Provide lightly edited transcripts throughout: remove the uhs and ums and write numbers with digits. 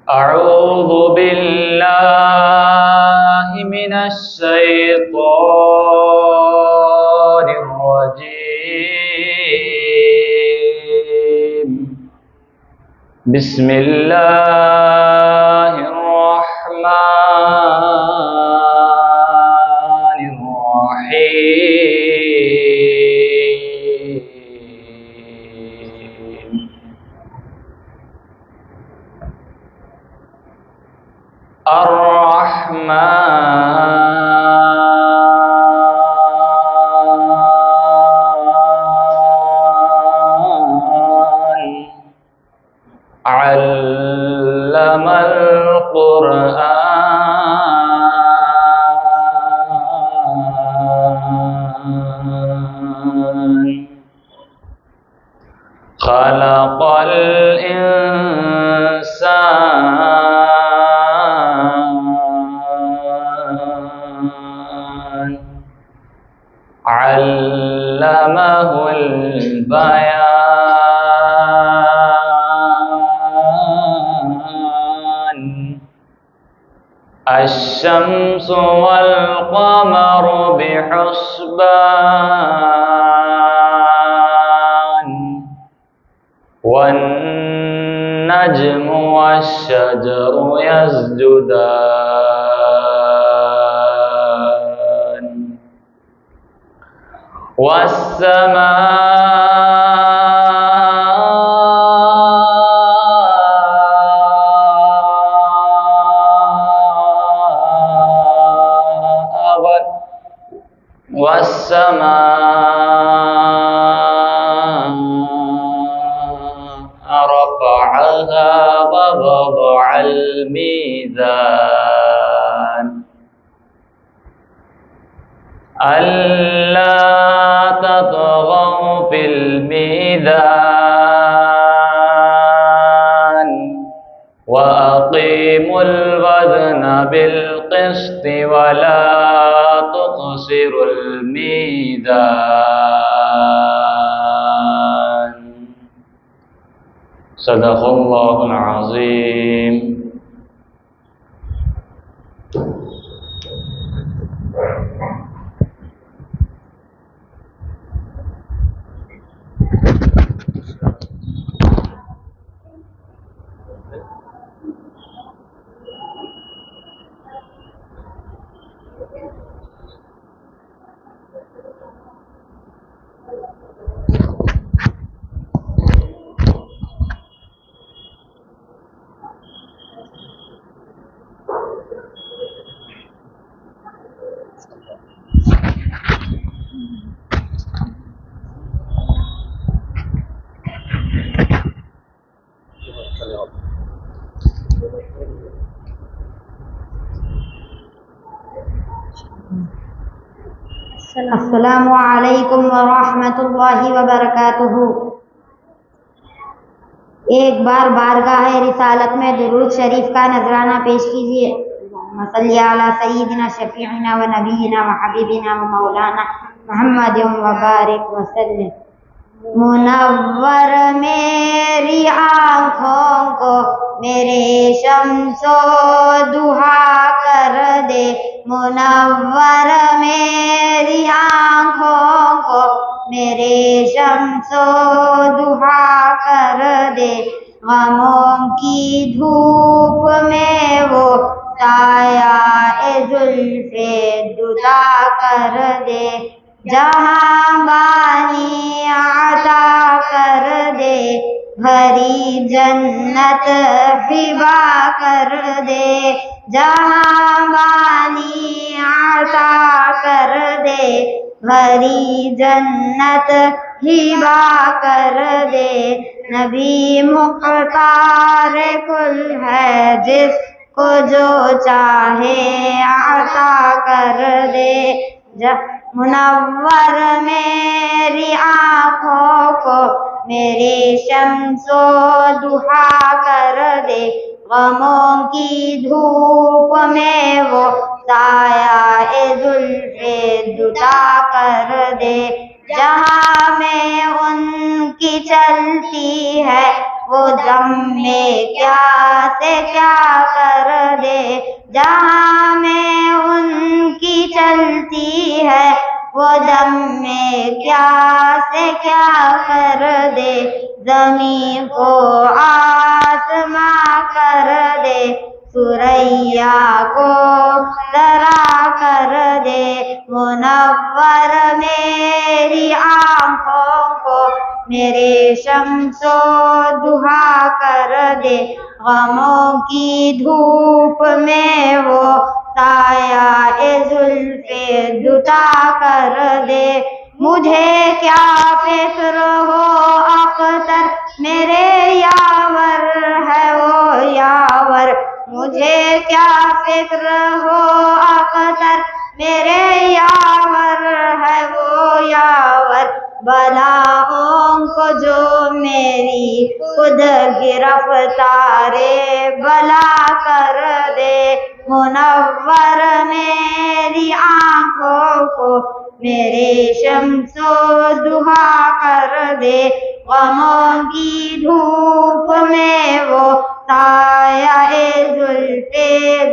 أعوذ بالله من الشيطان الرجيم. بسم الله الرحمن الرحيم. الرحمن علم القرآن خلق الإنسان علمه البيان. الشمس والقمر بحسبان والنجم والشجر يسجدان والسماء رفعها ووضع الميزان ألا تطغوا في الميزان وأقيموا الوزن بالقسط ولا تخسروا الميزان. صدق الله العظيم. السلام علیکم ورحمۃ اللہ وبرکاتہ۔ ایک بار بارگاہ رسالت میں درود شریف کا نذرانہ پیش کیجیے۔ اللہم صلی علی سیدنا شفیعنا و نبینا و حبیبنا و مولانا محمد وبارک وسلم۔ منور میری آنکھوں کو میرے شمس و ضحیٰ کر دے، منور میری آنکھوں کو میرے شمس و ضحیٰ کر دے، غموں کی دھوپ میں وہ سایہ زلف دتا کر دے، جہاں بانی عطا کر دے، بھری جنت ہبا کر دے، جہاں بانی عطا کر دے، بھری جنت ہبا کر دے۔ نبی مختار کل ہے، جس کو جو چاہے عطا کر دے، منور میری آنکھوں کو میرے شمس و ضحیٰ کر دے، غموں کی دھوپ میں وہ سایہ زلف دتا کر دے، جہاں میں ان کی چلتی ہے وہ دم میں کیا سے کیا کر دے، جہاں میں ان کی چلتی ہے وہ دم میں کیا سے کیا کر دے، زمین کو آسماں کر دے، ثریا کو ذرا کر دے، منور میری آنکھوں کو میرے شمس و ضحیٰ کر دے، غموں کی دھوپ میں وہ سایہ زلف دوتا کر دے، مجھے کیا فکر ہو اختر میرے یاور ہے وہ یاور، مجھے کیا فکر ہو اختر میرے یاور ہے وہ یاور، بلاؤں کو جو میری خود گرفتار بلا کر دے، منور میری آنکھوں کو میرے شمس و ضحیٰ کر دے، غموں کی دھوپ میں وہ سایہ زلف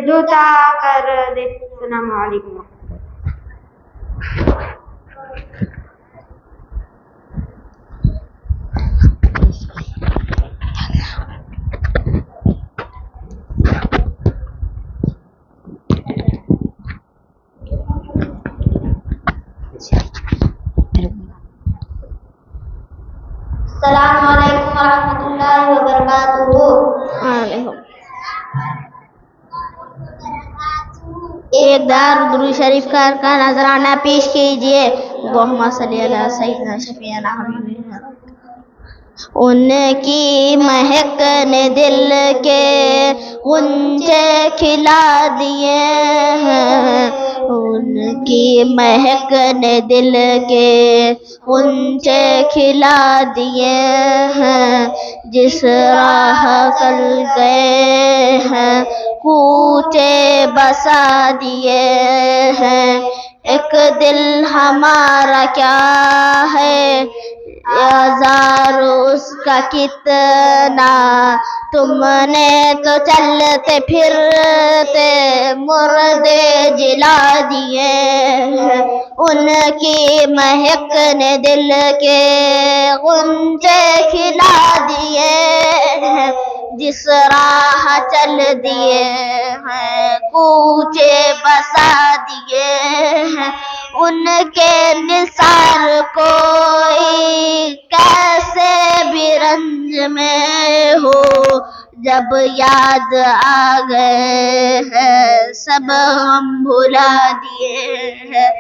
دوتا کر دے۔ السلام علیکم۔ السلام علیکم ورحمۃ اللہ وبرکاتہ۔ ایک بار درود شریف کا نذرانہ پیش کیجیے۔ اللہم صلی علی سیدنا شفیعنا حبیبنا۔ ان کی مہک نے دل کے غنچے کھلا دیے ہیں، ان کی مہک نے دل کے غنچے کھلا دیے ہیں، جس راہ چل گئے ہیں کوچے بسا دیے ہیں، ایک دل ہمارا کیا ہے آزار اس کا کتنا، تم نے تو چلتے پھرتے مردے جلا دیے ہیں، ان کی مہک نے دل کے غنچے کھلا دیے ہیں، جس راہ چل دیے ہیں کوچے بسا دیے ہیں، ان کے نثار کوئی کیسے بھی رنج میں ہو، جب یاد آ گئے ہیں سب ہم بھلا دیے ہیں،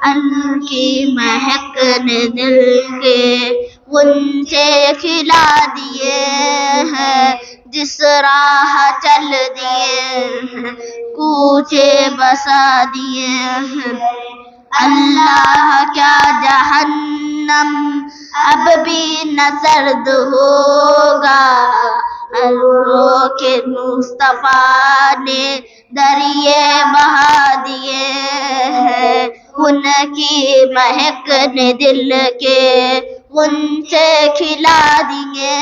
ان کی مہک نے دل کے غنچے کھلا دیے ہیں، جس راہ چل دیے ہیں کوچے بسا دیے ہیں، اللہ کیا جہنم اب بھی نہ سرد ہوگا، رو کے مصطفیٰ نے دریا بہا دیے ہیں، ان کی مہک نے دل کے غنچے کھلا دیے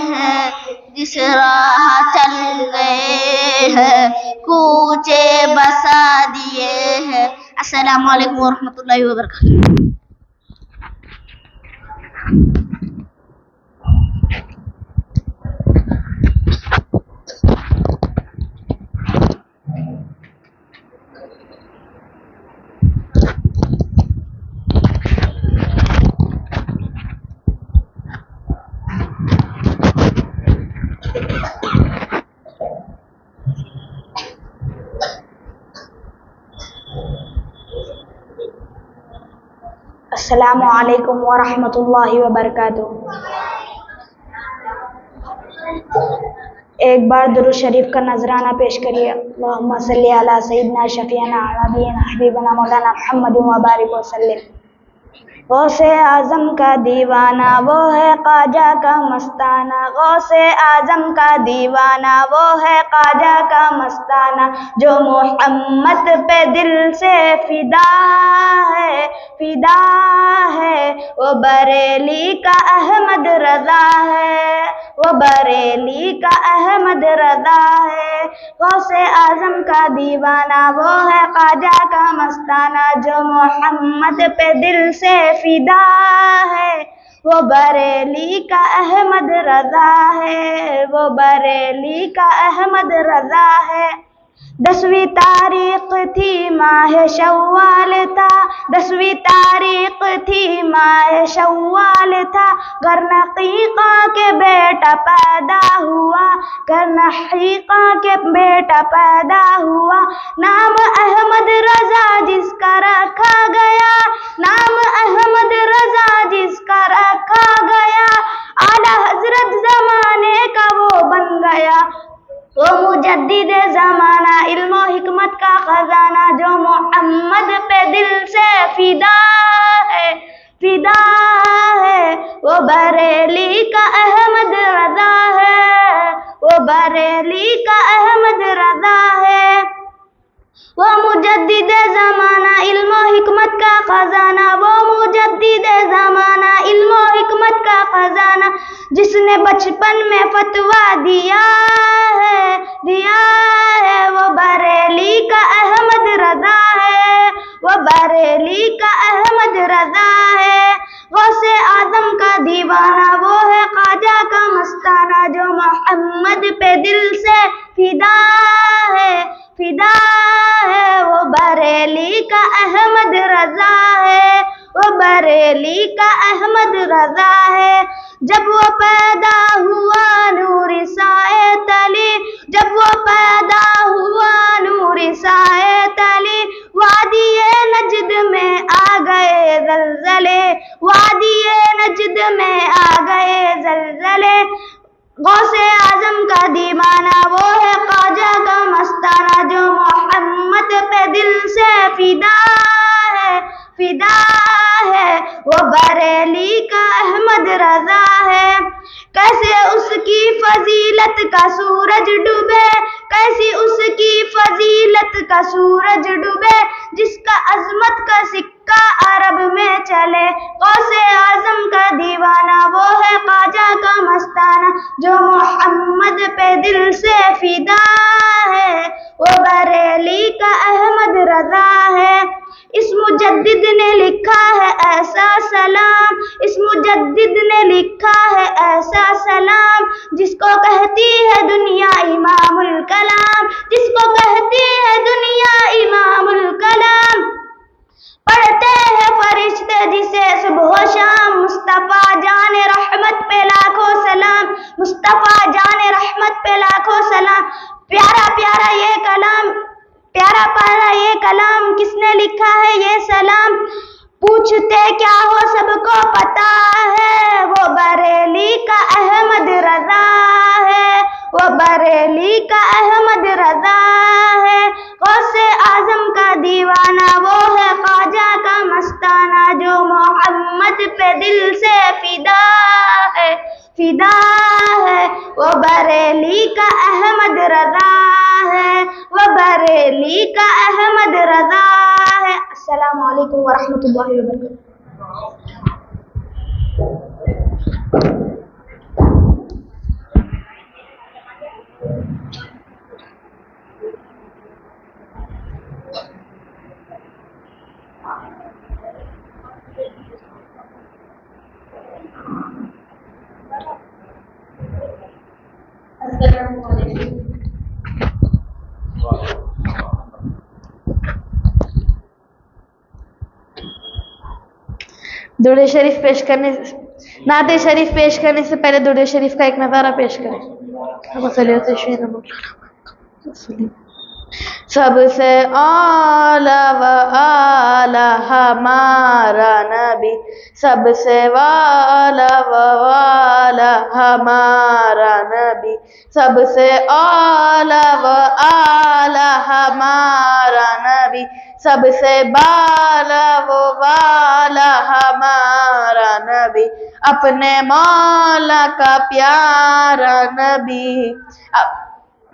ہیں، جس راہ چل گئے ہیں کوچے بسا دیے ہیں۔ السلام علیکم ورحمۃ اللہ وبرکاتہ۔ السلام علیکم ورحمۃ اللہ وبرکاتہ۔ ایک بار درود شریف کا نذرانہ پیش کریے۔ اللہم صلی علی سیدنا شفیعنا نبینا حبیبنا مولانا محمد وبارک وسلم۔ غوث اعظم کا دیوانہ وہ ہے خواجہ کا مستانہ، غوث اعظم کا دیوانہ وہ ہے خواجہ کا مستانہ، جو محمد پہ دل سے فدا ہے فدا ہے، وہ بریلی کا احمد رضا ہے وہ بریلی کا احمد رضا ہے، غوث اعظم کا دیوانہ وہ ہے خواجہ کا مستانہ، جو محمد پہ دل سے فدا ہے، وہ بریلی کا احمد رضا ہے، وہ بریلی کا احمد رضا ہے۔ 10ویں تاریخ تھی ماہ شوال تھا، 10ویں تاریخ تھی ماہ شوال تھا، گرنقیقہ کے بیٹا پیدا ہوا، گرنقیقہ کے بیٹا پیدا ہوا، نام احمد رضا جس کا رکھا گیا، نام احمد رضا جس کا رکھا گیا، اعلیٰ حضرت زمانے کا وہ بن گیا، وہ مجدد زمانہ علم و حکمت کا خزانہ، جو محمد پہ دل سے فدا ہے، فدا ہے، وہ بریلی کا احمد رضا ہے، وہ بریلی کا احمد رضا ہے، وہ مجدد زمانہ علم و حکمت کا خزانہ، وہ مجدد زمانہ علم و حکمت کا خزانہ، جس نے بچپن میں فتویٰ دیا ہے، دیا ہے، وہ بریلی کا احمد رضا ہے، وہ بریلی کا احمد رضا ہے، غوث اعظم کا دیوانہ وہ ہے خواجہ کا مستانہ، جو محمد پہ دل سے فدا ہے، فدا ہے، وہ بریلی کا احمد رضا ہے، وہ بریلی کا احمد رضا ہے۔ جب وہ پیدا ہوا نور سائے تلی، جب وہ پیدا ہوا نور سائے تلی، وادی نجد میں آ گئے زلزلے، وادی نجد میں آ گئے زلزلے، غوث اعظم کا دیوانہ وہ ہے خواجہ کا مستانہ، جو محمد پہ دل سے فدا ہے، فدا ہے، وہ بریلی کا احمد رضا ہے۔ کیسے اس کی فضیلت کا سورج ڈوبے، کیسی اس کی فضیلت کا سورج ڈوبے، جس کا عظمت کا سکہ عرب میں چلے، غوث اعظم کا دیوانہ وہ ہے خواجہ کا مستانہ، جو محمد پہ دل سے فدا ہے، وہ بریلی کا احمد رضا ہے۔ اس مجدد نے لکھا ہے ایسا سلام، اس مجدد نے لکھا ہے ایسا سلام، جس کو کہتی ہے دنیا امام الکلام، جس کو کہتی ہے دنیا امام الکلام، پڑھتے ہیں فرشتے جسے صبح و شام، مصطفیٰ جان رحمت پہ لاکھوں سلام، مصطفیٰ جان رحمت پہ لاکھوں سلام۔ پیارا پیارا یہ کلام، پیارا پیارا یہ کلام کس نے لکھا ہے یہ سلام، پوچھتے کیا ہو سب کو پتا ہے، وہ بریلی کا احمد رضا ہے، وہ بریلی کا احمد رضا ہے، غوث اعظم کا دیوانہ وہ ہے خواجہ کا مستانہ، جو محمد پہ دل سے فدا ہے، فدا ہے، وہ بریلی کا احمد رضا ہے، وہ بریلی کا احمد رضا ہے۔ السلام علیکم ورحمۃ اللہ وبرکاتہ۔ درود شریف پیش کرنے، نعت شریف پیش کرنے سے پہلے درود شریف کا ایک نظارہ پیش کریں۔ سب سے اعلیٰ و اعلیٰ ہمارا نبی، سب سے والا و والا ہمارا نبی، سب سے اعلیٰ و اعلیٰ ہمارا نبی، سب سے بالا و والا ہمارا نبی، اپنے مولا کا پیارا نبی،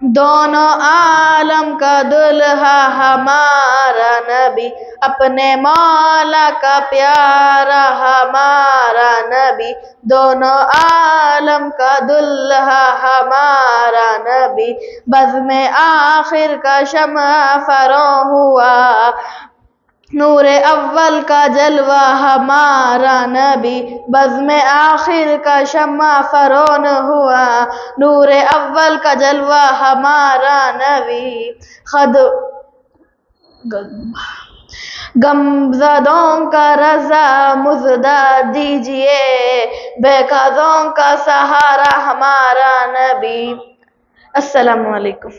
دونوں عالم کا دلہا ہمارا نبی، اپنے مولا کا پیارا ہمارا نبی، دونوں عالم عالم کا دلہا ہمارا نبی، بزم آخر کا شمع فرو ہوا، نور اول کا جلوہ ہمارا نبی، بزم آخر کا شمع فرون ہوا، نور اول کا جلوہ ہمارا نبی، غمزدوں کا رضا مزدہ دیجئے، بے قاضوں کا سہارا ہمارا نبی۔ السلام علیکم۔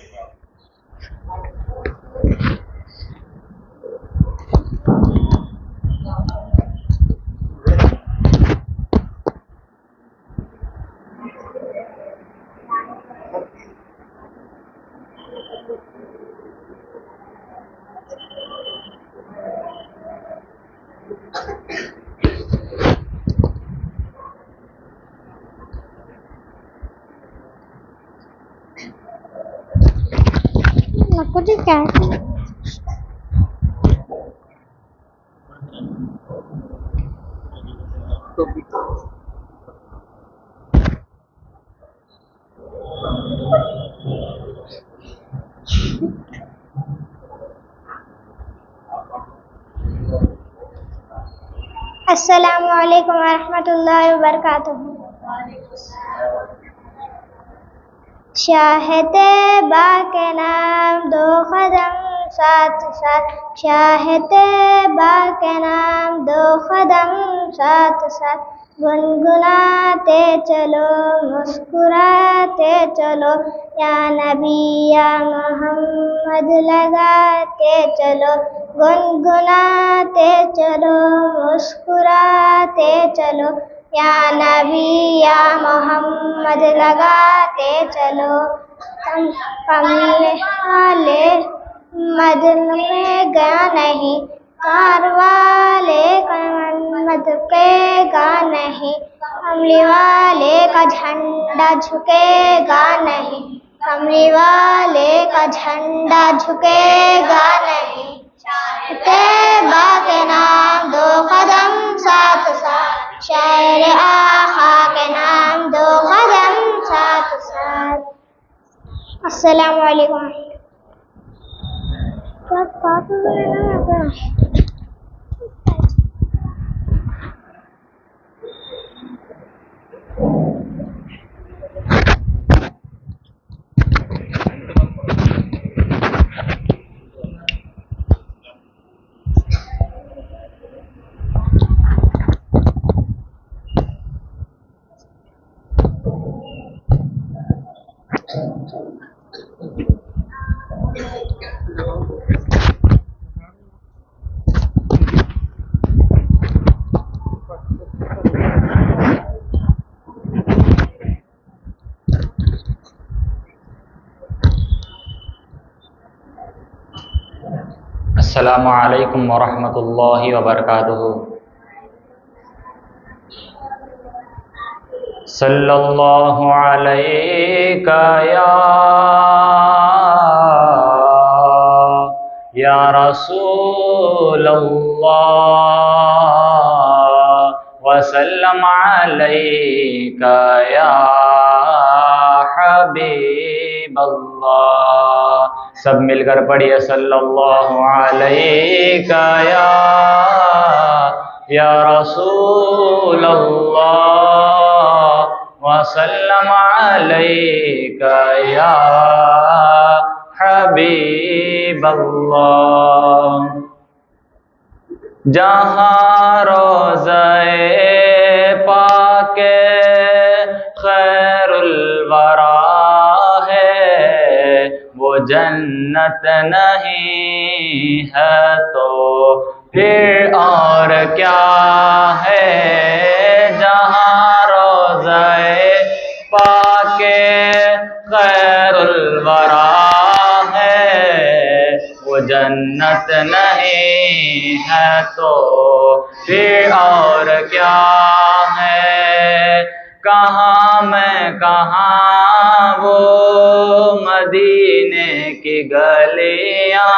السلام علیکم ورحمۃ اللہ وبرکاتہ۔ شاہ طیبہ کے نام دو قدم ساتھ ساتھ، شاہ طیبہ کے نام دو قدم ساتھ ساتھ، گنگناتے چلو مسکراتے چلو، یا نبی یا محمد لگاتے چلو، گنگناتے چلو مسکراتے چلو، یا نبی یا محمد لگاتے چلو۔ کملے والے مدن میں گیا نہیں، کار والے مد کے گا نہیں، کملی والے کا جھنڈا جھکے گا نہیں، کملی والے کا جھنڈا جھکے گا نہیں۔ طیبہ کے نام دو قدم ساتھ ساتھ، شاعر آقا کے نام دو قدم ساتھ ساتھ۔ السلام علیکم۔ السلام علیکم ورحمۃ اللہ وبرکاتہ۔ صلی اللہ علیہ یا رسول اللہ، وسلم علیک یا حبیب اللہ۔ سب مل کر پڑھیے صلی اللہ علیہ یا رسول اللہ، وسلم علیک یا حبیب اللہ۔ جہاں روضہ پاک خیر الورا ہے، وہ جنت نہیں ہے تو پھر اور کیا ہے۔ جہاں روضہ پاک خیر الورا ہے، وہ جنت نہیں ہے تو پھر اور کیا ہے۔ کہاں میں کہاں وہ مدینے کی گلیاں،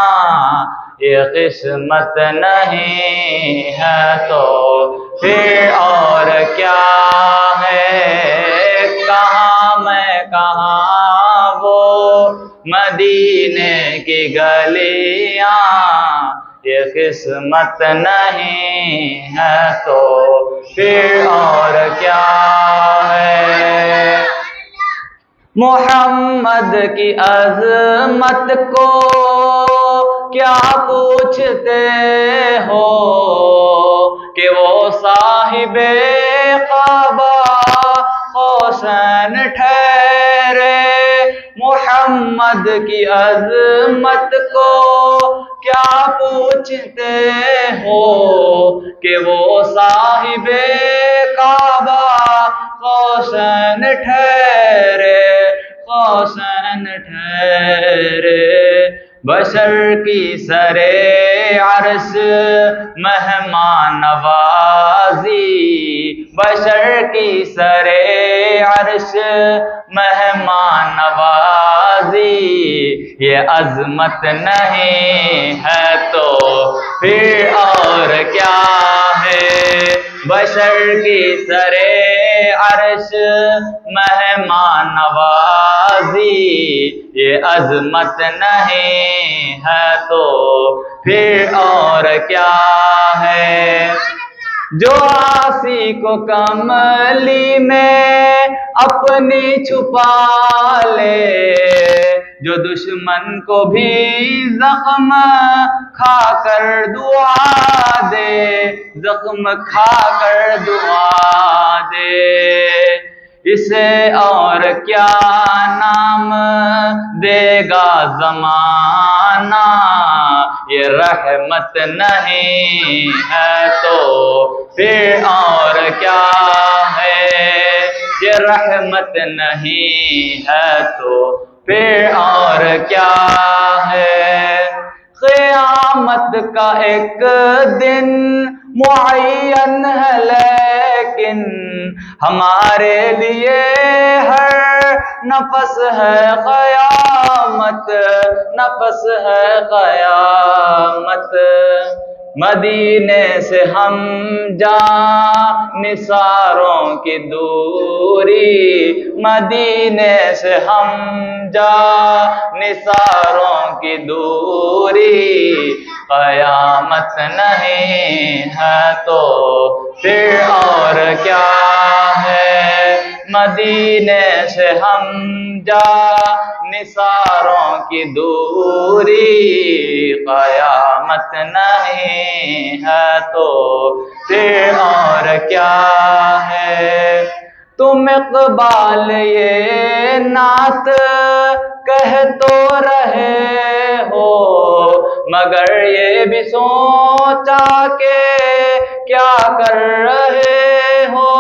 یہ قسمت نہیں ہے تو پھر اور کیا ہے۔ مدینے کی گلیاں یہ قسمت نہیں ہے تو پھر اور کیا ہے؟ محمد کی عظمت کو کیا پوچھتے ہو کہ وہ صاحب کعبہ حسین ٹھہرے؟ محمد کی عظمت کو کیا پوچھتے ہو کہ وہ صاحب کعبہ حسین ٹھہرے، حسین ٹھہرے۔ بشر کی سرے عرش مہمان نوازی، بشر کی سرے عرش مہمان نوازی یہ عظمت نہیں ہے تو پھر اور کیا ہے؟ بشر کی سرے عرش مہمان نوازی یہ عظمت نہیں ہے تو پھر اور کیا ہے؟ جو عاصی کو کملی میں اپنی چھپا لے، جو دشمن کو بھی زخم کھا کر دعا دے، زخم کھا کر دعا دے، اسے اور کیا نام دے گا زمانہ؟ یہ رحمت نہیں ہے تو پھر اور کیا ہے؟ یہ رحمت نہیں ہے تو پھر اور کیا ہے؟ قیامت کا ایک دن معین ہے لیکن ہمارے لیے ہر نفس ہے قیامت، نفس ہے قیامت۔ مدینے سے ہم جاں نثاروں کی دوری، مدینے سے ہم جاں نثاروں کی دوری قیامت نہیں ہے تو پھر اور کیا ہے؟ مدینے سے ہم جاں نثاروں کی دوری قیامت نہیں ہے تو پھر اور کیا ہے؟ تم اقبال یہ نعت کہہ تو رہے ہو مگر یہ بھی سوچا کہ کیا کر رہے ہو؟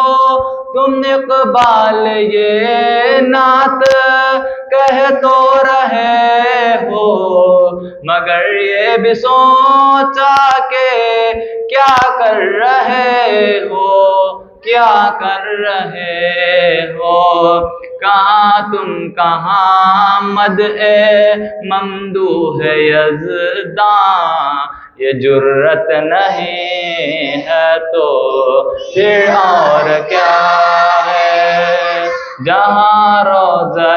تم اقبال یہ نعت کہہ تو رہے ہو مگر یہ بھی سوچا کہ کیا کر رہے ہو، کیا کر رہے ہو؟ کہاں تم کہاں مدح ممدوح یزداں، یہ جرت نہیں ہے تو پھر اور کیا ہے؟ جہاں روضہ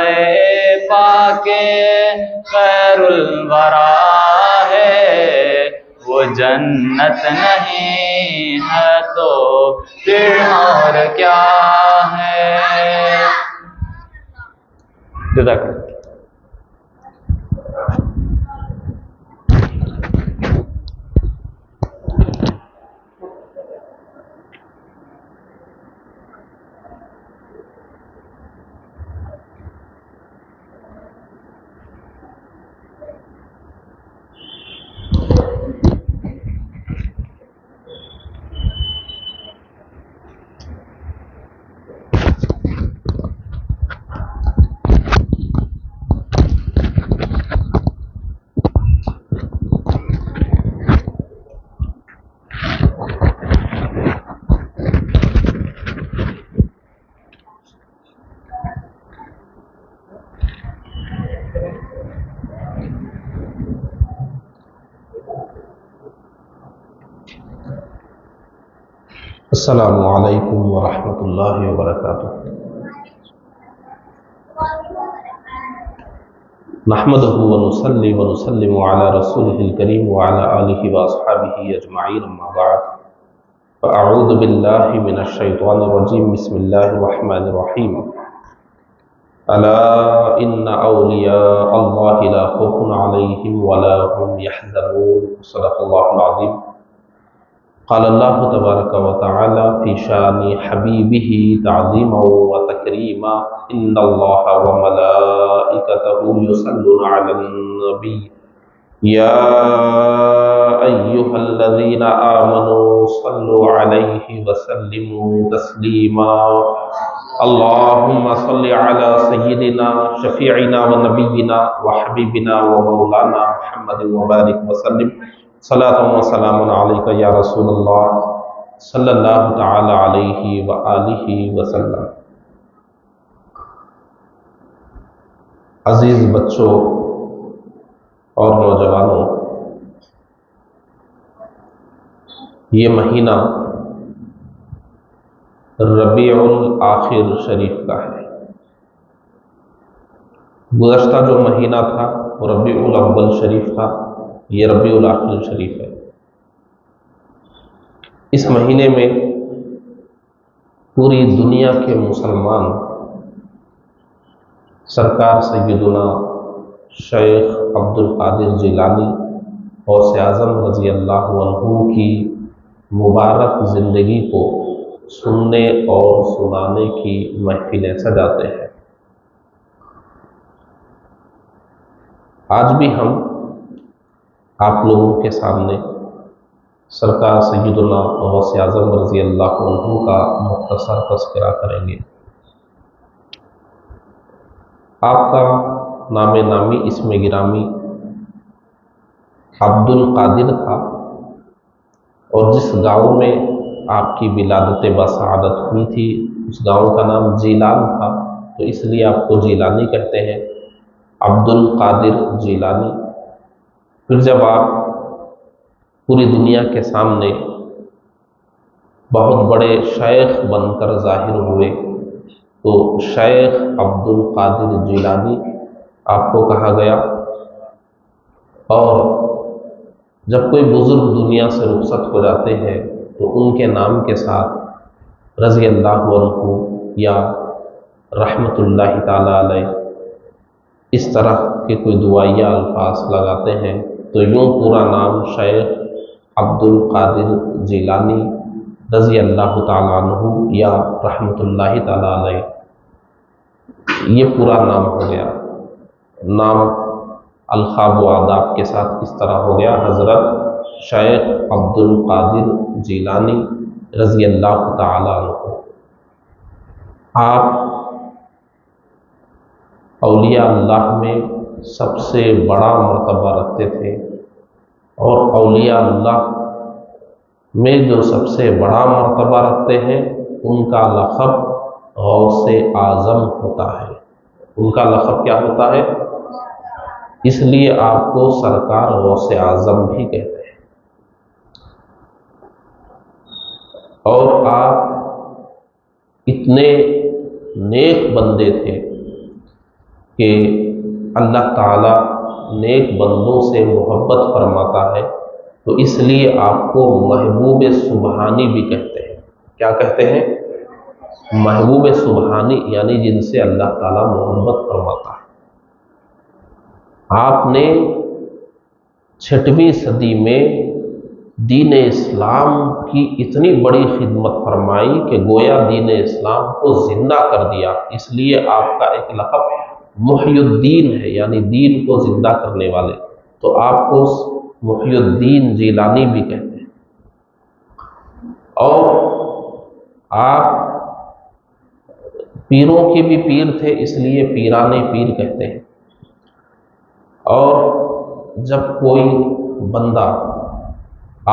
پاک خیر الورا ہے وہ جنت نہیں ہے تو پھر اور کیا ہے؟ جزاک اللہ۔ السلام علیکم ورحمۃ اللہ وبرکاتہ۔ نحمده ونصلي ونسلم على رسوله الكريم وعلى آله وأصحابه أجمعين أما بعد فأعوذ بالله من الشيطان الرجيم بسم الله الرحمن الرحيم ألا إن أولياء الله لا خوف عليهم ولا هم يحزنون صدق الله العظيم قال الله تبارك وتعالى في شأن حبيبه تعظيما وتكريما إن الله وملائكته يصلون على النبي يا أيها الذين آمنوا صلوا عليه وسلموا تسليما اللهم صل على سيدنا شفيعنا ونبينا وحبيبنا ومولانا محمد وبارك وسلم صلاة وسلام عليك يا رسول الله صلی اللہ تعالی علیہ وآلہ وسلم۔ عزیز بچوں اور نوجوانوں، یہ مہینہ ربیع الآخر شریف کا ہے۔ گزشتہ جو مہینہ تھا وہ ربیع الاول شریف تھا، یہ ربیع الآخر شریف ہے۔ اس مہینے میں پوری دنیا کے مسلمان سرکار سیدنا شیخ عبد القادر جیلانی غوث اعظم رضی اللہ عنہ کی مبارک زندگی کو سننے اور سنانے کی محفلیں سجاتے ہیں۔ آج بھی ہم آپ لوگوں کے سامنے سرکار سیدنا غوث اعظم رضی اللہ عنہ کا مختصر تذکرہ کریں گے۔ آپ کا نام نامی اسم گرامی عبد القادر تھا، اور جس گاؤں میں آپ کی ولادت بسعادت ہوئی تھی اس گاؤں کا نام جیلان تھا، تو اس لیے آپ کو جیلانی کہتے ہیں، عبد القادر جیلانی۔ پھر جب آپ پوری دنیا کے سامنے بہت بڑے شیخ بن کر ظاہر ہوئے تو شیخ عبد القادر جیلانی آپ کو کہا گیا، اور جب کوئی بزرگ دنیا سے رخصت ہو جاتے ہیں تو ان کے نام کے ساتھ رضی اللہ عنہ یا رحمت اللہ تعالی علیہ اس طرح کے کوئی دعائیہ الفاظ لگاتے ہیں، تو یوں پورا نام شیخ عبد القادر جیلانی رضی اللہ تعالیٰ عنہ یا رحمت اللہ تعالیٰ علیہ یہ پورا نام ہو گیا۔ نام القاب و آداب کے ساتھ اس طرح ہو گیا، حضرت شیخ عبد القادر جیلانی رضی اللہ تعالیٰ عنہ۔ آپ اولیاء اللہ میں سب سے بڑا مرتبہ رکھتے تھے، اور اولیاء اللہ میں جو سب سے بڑا مرتبہ رکھتے ہیں ان کا لقب غوث اعظم ہوتا ہے۔ ان کا لقب کیا ہوتا ہے؟ اس لیے آپ کو سرکار غوث اعظم بھی کہتے ہیں۔ اور آپ اتنے نیک بندے تھے کہ اللہ تعالی نیک بندوں سے محبت فرماتا ہے، تو اس لیے آپ کو محبوب سبحانی بھی کہتے ہیں۔ کیا کہتے ہیں؟ محبوب سبحانی، یعنی جن سے اللہ تعالیٰ محبت فرماتا ہے۔ آپ نے 6ویں صدی میں دین اسلام کی اتنی بڑی خدمت فرمائی کہ گویا دین اسلام کو زندہ کر دیا، اس لیے آپ کا ایک لقب محی الدین ہے، یعنی دین کو زندہ کرنے والے، تو آپ کو محی الدین جیلانی بھی کہتے ہیں۔ اور آپ پیروں کے بھی پیر تھے، اس لیے پیران پیر کہتے ہیں۔ اور جب کوئی بندہ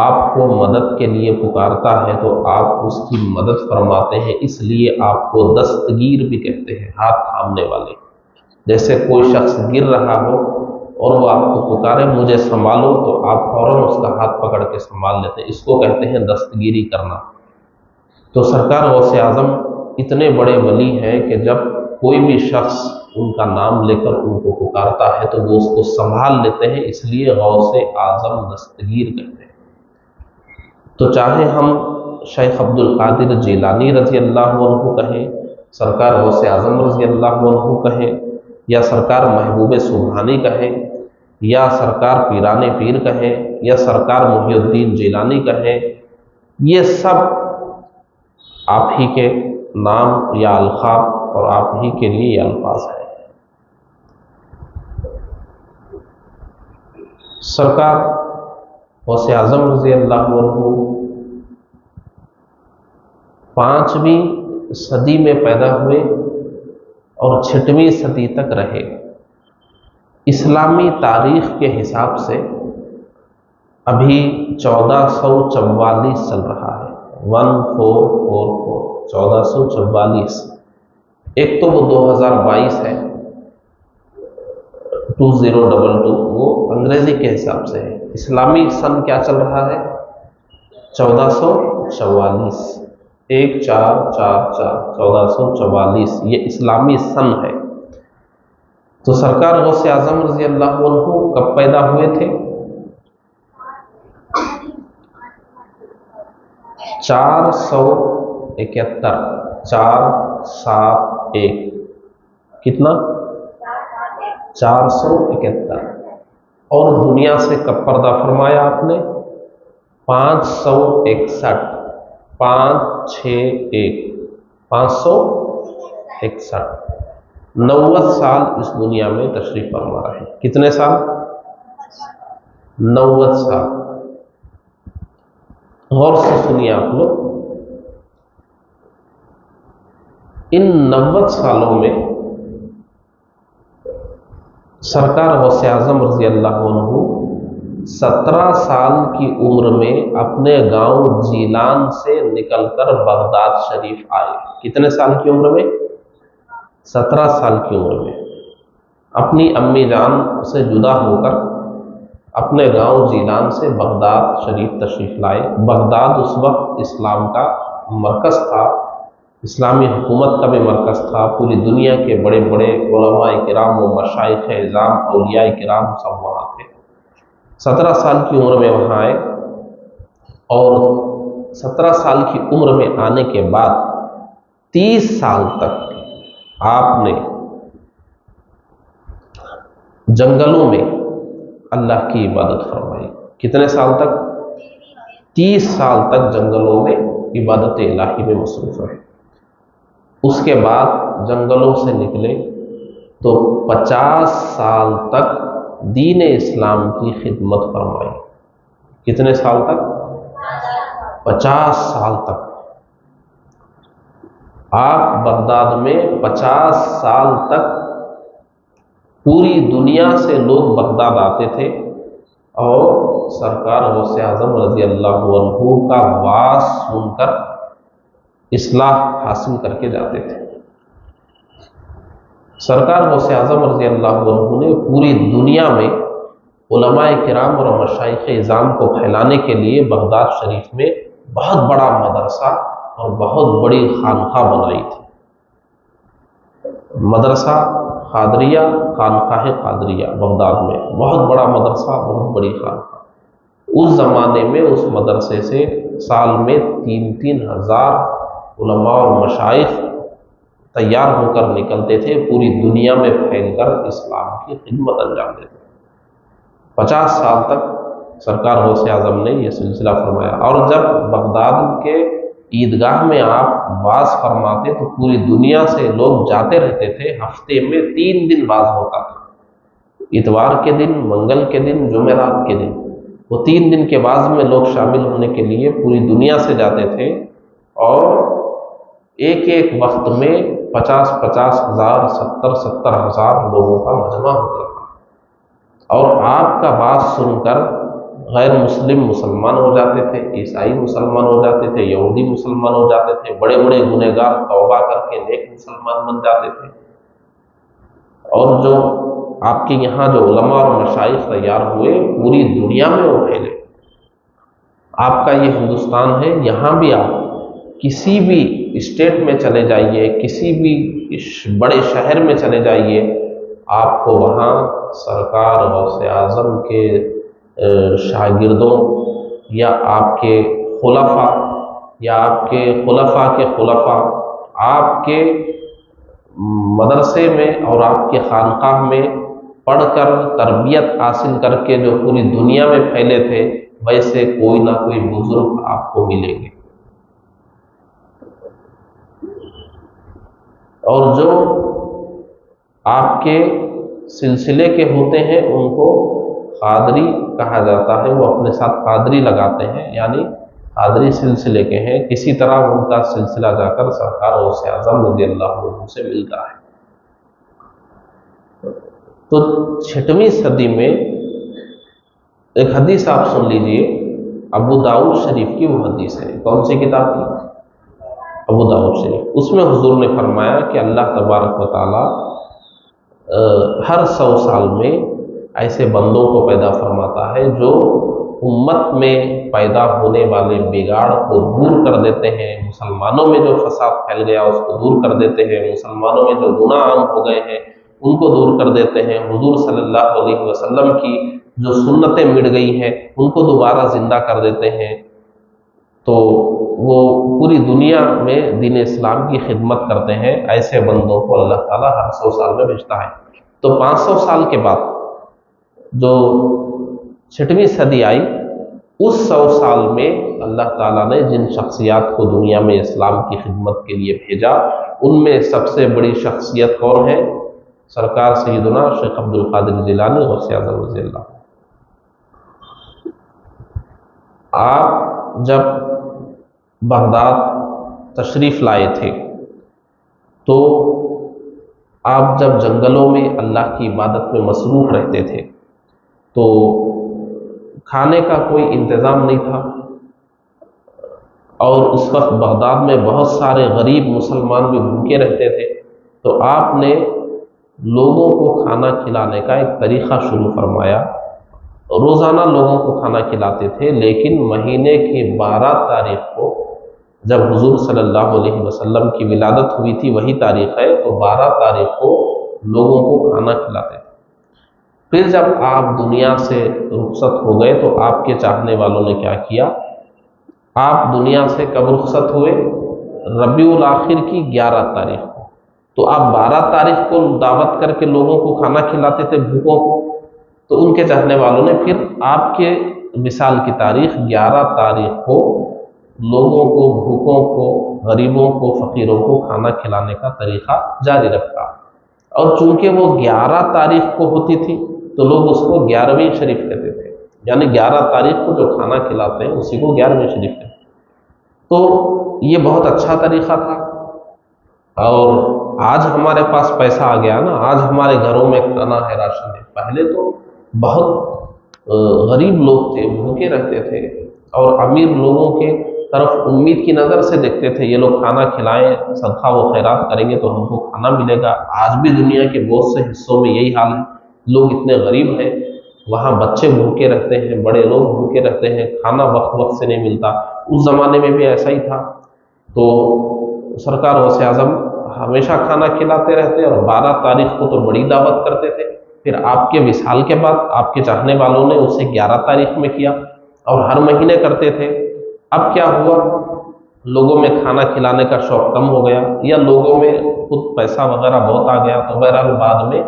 آپ کو مدد کے لیے پکارتا ہے تو آپ اس کی مدد فرماتے ہیں، اس لیے آپ کو دستگیر بھی کہتے ہیں، ہاتھ تھامنے والے۔ جیسے کوئی شخص گر رہا ہو اور وہ آپ کو پکارے مجھے سنبھالو، تو آپ فوراً اس کا ہاتھ پکڑ کے سنبھال لیتے ہیں، اس کو کہتے ہیں دستگیری کرنا۔ تو سرکار غوث اعظم اتنے بڑے ولی ہیں کہ جب کوئی بھی شخص ان کا نام لے کر ان کو پکارتا ہے تو وہ اس کو سنبھال لیتے ہیں، اس لیے غوث اعظم دستگیر کہتے ہیں۔ تو چاہے ہم شیخ عبد القادر جیلانی رضی اللہ عنہ کہیں، سرکار غوث اعظم رضی اللہ عنہ کہیں، یا سرکار محبوب سبحانی کہیں، یا سرکار پیران پیر کہیں، یا سرکار محی الدین جیلانی کہیں، یہ سب آپ ہی کے نام یا القاب اور آپ ہی کے لیے یہ الفاظ ہیں۔ سرکار غوث اعظم رضی اللہ عنہ 5ویں صدی میں پیدا ہوئے اور 6ویں صدی تک رہے۔ اسلامی تاریخ کے حساب سے ابھی 1444 چل رہا ہے، 1444 1444۔ ایک تو وہ 2022 ہے، 2022، وہ انگریزی کے حساب سے ہے۔ اسلامی سن کیا چل رہا ہے؟ 1444، 1444 1444، یہ اسلامی سن ہے۔ تو سرکار غوث اعظم رضی اللہ عنہ کب پیدا ہوئے تھے؟ 471، 471، کتنا؟ 471۔ اور دنیا سے کب پردہ فرمایا آپ نے؟ 561، 561، 561۔ 90 سال اس دنیا میں تشریف فرما رہے ہیں۔ کتنے سال؟ 90 سال۔ غور سے سنیے آپ لوگ، ان 90 سالوں میں سرکار غوث اعظم رضی اللہ عنہ 17 سال کی عمر میں اپنے گاؤں جیلان سے نکل کر بغداد شریف آئے۔ کتنے سال کی عمر میں؟ 17 سال کی عمر میں اپنی امی جان سے جدا ہو کر اپنے گاؤں جیلان سے بغداد شریف تشریف لائے۔ بغداد اس وقت اسلام کا مرکز تھا، اسلامی حکومت کا بھی مرکز تھا، پوری دنیا کے بڑے بڑے علماء کرام و مشائخ اعظام اولیاء کرام سب وہاں تھے۔ 17 سال کی عمر میں وہاں آئے، اور 17 سال کی عمر میں آنے کے بعد 30 سال تک آپ نے جنگلوں میں اللہ کی عبادت فرمائی۔ کتنے سال تک؟ 30 سال تک جنگلوں میں عبادت الہی میں مصروف رہے۔ اس کے بعد جنگلوں سے نکلے تو 50 سال تک دین اسلام کی خدمت فرمائی۔ کتنے سال تک؟ 50 سال تک آپ بغداد میں 50 سال تک پوری دنیا سے لوگ بغداد آتے تھے اور سرکار غوث اعظم رضی اللہ عنہ کا واعظ سن کر اصلاح حاصل کر کے جاتے تھے۔ سرکار غوث اعظم رضی اللہ عنہ نے پوری دنیا میں علماء کرام اور مشائخ اعظام کو پھیلانے کے لیے بغداد شریف میں بہت بڑا مدرسہ اور بہت بڑی خانقاہ بنائی تھی۔ مدرسہ قادریہ، خانقاہ قادریہ بغداد میں، بہت بڑا مدرسہ، بہت بڑی خانقاہ۔ اس زمانے میں اس مدرسے سے سال میں 3-3 ہزار علماء اور مشائخ تیار ہو کر نکلتے تھے، پوری دنیا میں پھیل کر اسلام کی خدمت انجام دیتے تھے۔ 50 سال تک سرکار غوث اعظم نے یہ سلسلہ فرمایا، اور جب بغداد کے عیدگاہ میں آپ واعظ فرماتے تو پوری دنیا سے لوگ جاتے رہتے تھے۔ ہفتے میں 3 دن واعظ ہوتا تھا، اتوار کے دن، منگل کے دن، جمعرات کے دن۔ وہ 3 دن کے واعظ میں لوگ شامل ہونے کے لیے پوری دنیا سے جاتے تھے، اور ایک ایک وقت میں 50-50 ہزار، 70-70 ہزار لوگوں کا مجمع ہوتا تھا، اور آپ کا واعظ سن کر غیر مسلم مسلمان ہو جاتے تھے، عیسائی مسلمان ہو جاتے تھے، یہودی مسلمان ہو جاتے تھے، بڑے بڑے گنہگار توبہ کر کے نیک مسلمان بن جاتے تھے۔ اور جو آپ کے یہاں جو علماء اور مشائخ تیار ہوئے، پوری دنیا میں وہ پھیلے۔ آپ کا یہ ہندوستان ہے، یہاں بھی آپ کسی بھی اسٹیٹ میں چلے جائیے، کسی بھی بڑے شہر میں چلے جائیے، آپ کو وہاں سرکار غوث اعظم کے شاگردوں یا آپ کے خلفاء یا آپ کے خلفاء کے خلفاء آپ کے مدرسے میں اور آپ کے خانقاہ میں پڑھ کر تربیت حاصل کر کے جو پوری دنیا میں پھیلے تھے، ویسے کوئی نہ کوئی بزرگ آپ کو ملیں گے۔ اور جو آپ کے سلسلے کے ہوتے ہیں ان کو قادری کہا جاتا ہے، وہ اپنے ساتھ قادری لگاتے ہیں، یعنی قادری سلسلے کے ہیں، کسی طرح ان کا سلسلہ جا کر سرکار غوث اعظم رضی اللہ عنہ سے ملتا ہے۔ تو 6ویں صدی میں ایک حدیث آپ سن لیجئے، ابو داؤد شریف کی وہ حدیث ہے۔ کون سی کتاب کی؟ ابو داؤد شریف۔ اس میں حضور نے فرمایا کہ اللہ تبارک و تعالی ہر 100 سال میں ایسے بندوں کو پیدا فرماتا ہے جو امت میں پیدا ہونے والے بگاڑ کو دور کر دیتے ہیں، مسلمانوں میں جو فساد پھیل گیا اس کو دور کر دیتے ہیں، مسلمانوں میں جو گناہ عام ہو گئے ہیں ان کو دور کر دیتے ہیں، حضور صلی اللہ علیہ وسلم کی جو سنتیں مٹ گئی ہیں ان کو دوبارہ زندہ کر دیتے ہیں۔ تو وہ پوری دنیا میں دین اسلام کی خدمت کرتے ہیں۔ ایسے بندوں کو اللہ تعالیٰ ہر 100 سال میں بھیجتا ہے۔ تو 500 سال کے بعد جو 6ویں صدی آئی، اس 100 سال میں اللہ تعالیٰ نے جن شخصیات کو دنیا میں اسلام کی خدمت کے لیے بھیجا، ان میں سب سے بڑی شخصیت کون ہے؟ سرکار سیدنا شیخ عبد القادر جیلانی غوث اعظم رضی اللہ عنہ۔ آپ جب بغداد تشریف لائے تھے تو آپ جب جنگلوں میں اللہ کی عبادت میں مصروف رہتے تھے تو کھانے کا کوئی انتظام نہیں تھا، اور اس وقت بغداد میں بہت سارے غریب مسلمان بھی بھوکے رہتے تھے۔ تو آپ نے لوگوں کو کھانا کھلانے کا ایک طریقہ شروع فرمایا۔ روزانہ لوگوں کو کھانا کھلاتے تھے، لیکن مہینے کی 12 تاریخ کو جب حضور صلی اللہ علیہ وسلم کی ولادت ہوئی تھی، وہی تاریخ ہے، تو 12 تاریخ کو لوگوں کو کھانا کھلاتے تھے۔ پھر جب آپ دنیا سے رخصت ہو گئے تو آپ کے چاہنے والوں نے کیا کیا؟ آپ دنیا سے کب رخصت ہوئے؟ ربیع الاخر کی 11 تاریخ کو۔ تو آپ 12 تاریخ کو دعوت کر کے لوگوں کو کھانا کھلاتے تھے، بھوکوں کو۔ تو ان کے چاہنے والوں نے پھر آپ کے وصال کی تاریخ 11 تاریخ کو لوگوں کو، بھوکوں کو، غریبوں کو، فقیروں کو کھانا کھلانے کا طریقہ جاری رکھا۔ اور چونکہ وہ 11 تاریخ کو ہوتی تھی تو لوگ اس کو 11ویں شریف کہتے تھے، یعنی 11 تاریخ کو جو کھانا کھلاتے ہیں اسی کو 11ویں شریف کہتے ہیں۔ تو یہ بہت اچھا طریقہ تھا۔ اور آج ہمارے پاس پیسہ آ گیا نا، آج ہمارے گھروں میں کھانا ہے، راشن ہے۔ پہلے تو بہت غریب لوگ تھے، بھوکے رہتے تھے، اور امیر لوگوں کے طرف امید کی نظر سے دیکھتے تھے، یہ لوگ کھانا کھلائیں، صدقہ و خیرات کریں گے تو ہم کو کھانا ملے گا۔ آج بھی دنیا کے بہت سے حصوں میں یہی حال ہے، لوگ اتنے غریب ہیں، وہاں بچے بھوکے رہتے ہیں، بڑے لوگ بھوکے رہتے ہیں، کھانا وقت وقت سے نہیں ملتا۔ اس زمانے میں بھی ایسا ہی تھا۔ تو سرکار غوث اعظم ہمیشہ کھانا کھلاتے رہتے، اور 12 تاریخ کو تو بڑی دعوت کرتے تھے۔ پھر آپ کے وصال کے بعد آپ کے چاہنے والوں نے اسے 11 تاریخ میں کیا، اور ہر مہینے کرتے تھے۔ اب کیا ہوا؟ لوگوں میں کھانا کھلانے کا شوق کم ہو گیا، یا لوگوں میں خود پیسہ وغیرہ بہت آ گیا، تو بہرحال بعد میں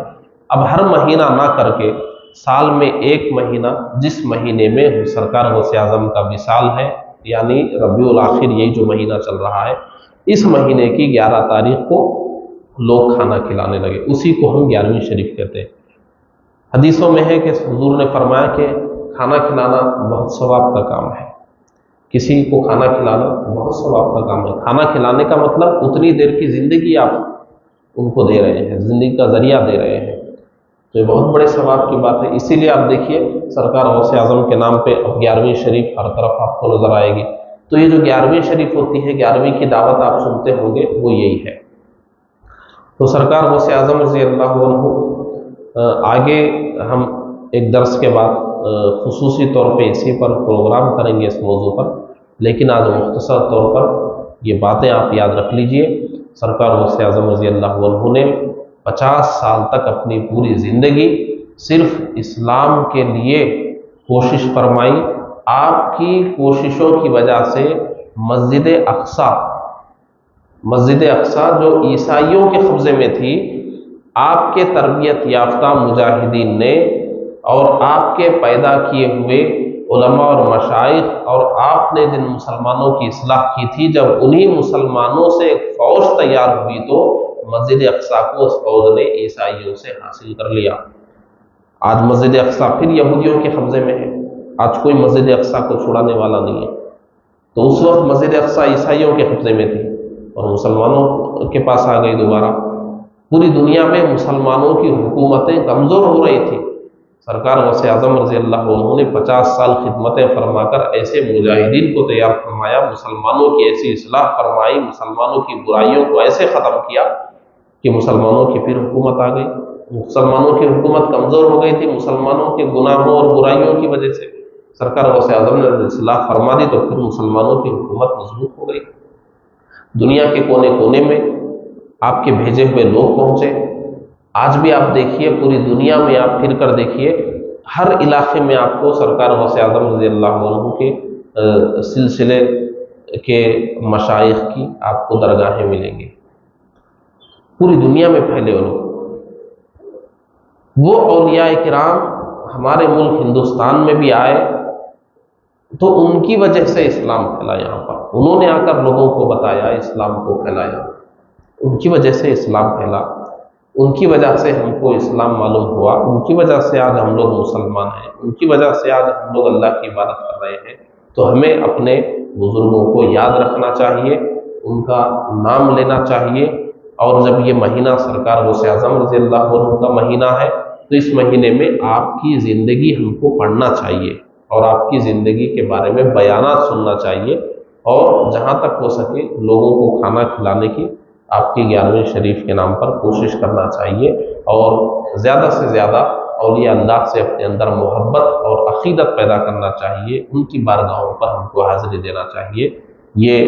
اب ہر مہینہ نہ کر کے سال میں ایک مہینہ، جس مہینے میں سرکار غوث اعظم کا وصال ہے، یعنی ربیع الاخر، یہی جو مہینہ چل رہا ہے، اس مہینے کی 11 تاریخ کو لوگ کھانا کھلانے لگے۔ اسی کو ہم 11ویں شریف کہتے ہیں۔ حدیثوں میں ہے کہ حضور نے فرمایا کہ کھانا کھلانا بہت ثواب کا کام ہے، کسی کو کھانا کھلانا بہت ثواب کا کام ہے۔ کھانا کھلانے کا مطلب اتنی دیر کی زندگی آپ ان کو دے رہے ہیں، زندگی کا ذریعہ دے رہے ہیں، تو یہ بہت بڑے ثواب کی بات ہے۔ اسی لیے آپ دیکھیے سرکار غوث اعظم کے نام پہ اب 11ویں شریف ہر طرف آپ کو نظر آئے گی۔ تو یہ جو 11ویں شریف ہوتی ہے، 11ویں کی دعوت آپ سنتے ہوں گے، وہ یہی ہے۔ تو سرکار غوث اعظم رضی اللہ عنہ، آگے ہم ایک درس کے بعد خصوصی طور پہ اسی پر پروگرام کریں گے، اس موضوع پر، لیکن آج مختصر طور پر یہ باتیں آپ یاد رکھ لیجئے سرکار غوث اعظم رضی اللہ عنہ نے 50 سال تک اپنی پوری زندگی صرف اسلام کے لیے کوشش فرمائی۔ آپ کی کوششوں کی وجہ سے مسجد اقصیٰ جو عیسائیوں کے قبضے میں تھی، آپ کے تربیت یافتہ مجاہدین نے اور آپ کے پیدا کیے ہوئے علماء اور مشائخ اور آپ نے جن مسلمانوں کی اصلاح کی تھی، جب انہی مسلمانوں سے ایک فوج تیار ہوئی تو مسجد اقصیٰ کو اس فوج نے عیسائیوں سے حاصل کر لیا۔ آج مسجد اقصیٰ پھر یہودیوں کے قبضے میں ہے، آج کوئی مسجد اقصیٰ کو چھڑانے والا نہیں ہے۔ تو اس وقت مسجد اقصیٰ عیسائیوں کے قبضے میں تھی اور مسلمانوں کے پاس آ گئی دوبارہ۔ پوری دنیا میں مسلمانوں کی حکومتیں کمزور ہو رہی تھی۔ سرکار غوث اعظم رضی اللہ عنہ نے 50 سال خدمتیں فرما کر ایسے مجاہدین کو تیار فرمایا، مسلمانوں کی ایسی اصلاح فرمائی، مسلمانوں کی برائیوں کو ایسے ختم کیا کہ مسلمانوں کی پھر حکومت آ گئی۔ مسلمانوں کی حکومت کمزور ہو گئی تھی مسلمانوں کے گناہوں اور برائیوں کی وجہ سے، سرکار غوث اعظم نے اصلاح فرما دی تو پھر مسلمانوں کی حکومت مضبوط ہو گئی۔ دنیا کے کونے کونے میں آپ کے بھیجے ہوئے لوگ پہنچے۔ آج بھی آپ دیکھیے، پوری دنیا میں آپ پھر کر دیکھیے، ہر علاقے میں آپ کو سرکار غوث اعظم رضی اللہ عنہ کے سلسلے کے مشائخ کی آپ کو درگاہیں ملیں گے، پوری دنیا میں پھیلے لوگ۔ وہ اولیاء کرام ہمارے ملک ہندوستان میں بھی آئے تو ان کی وجہ سے اسلام پھیلا یہاں پر، انہوں نے آ کر لوگوں کو بتایا، اسلام کو پھیلایا، ان کی وجہ سے اسلام پھیلا، ان کی وجہ سے ہم کو اسلام معلوم ہوا، ان کی وجہ سے آج ہم لوگ مسلمان ہیں، ان کی وجہ سے آج ہم لوگ اللہ کی عبادت کر رہے ہیں۔ تو ہمیں اپنے بزرگوں کو یاد رکھنا چاہیے، ان کا نام لینا چاہیے، اور جب یہ مہینہ سرکار غوث اعظم رضی اللہ عنہ کا مہینہ ہے تو اس مہینے میں آپ کی زندگی ہم کو پڑھنا چاہیے اور آپ کی زندگی کے بارے میں بیانات سننا چاہیے، اور جہاں تک ہو سکے لوگوں کو کھانا کھلانے کی آپ کی 11ویں شریف کے نام پر کوشش کرنا چاہیے، اور زیادہ سے زیادہ اولیاء اللہ سے اپنے اندر محبت اور عقیدت پیدا کرنا چاہیے، ان کی بارگاہوں پر ہم کو حاضری دینا چاہیے۔ یہ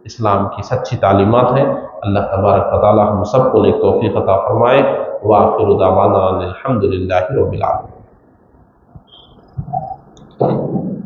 اسلام کی سچی تعلیمات ہیں۔ اللہ تبارک و تعالی ہم سب کو نیک توفیق عطا فرمائے۔ وآخر دعوانا الحمد للہ رب العالمین۔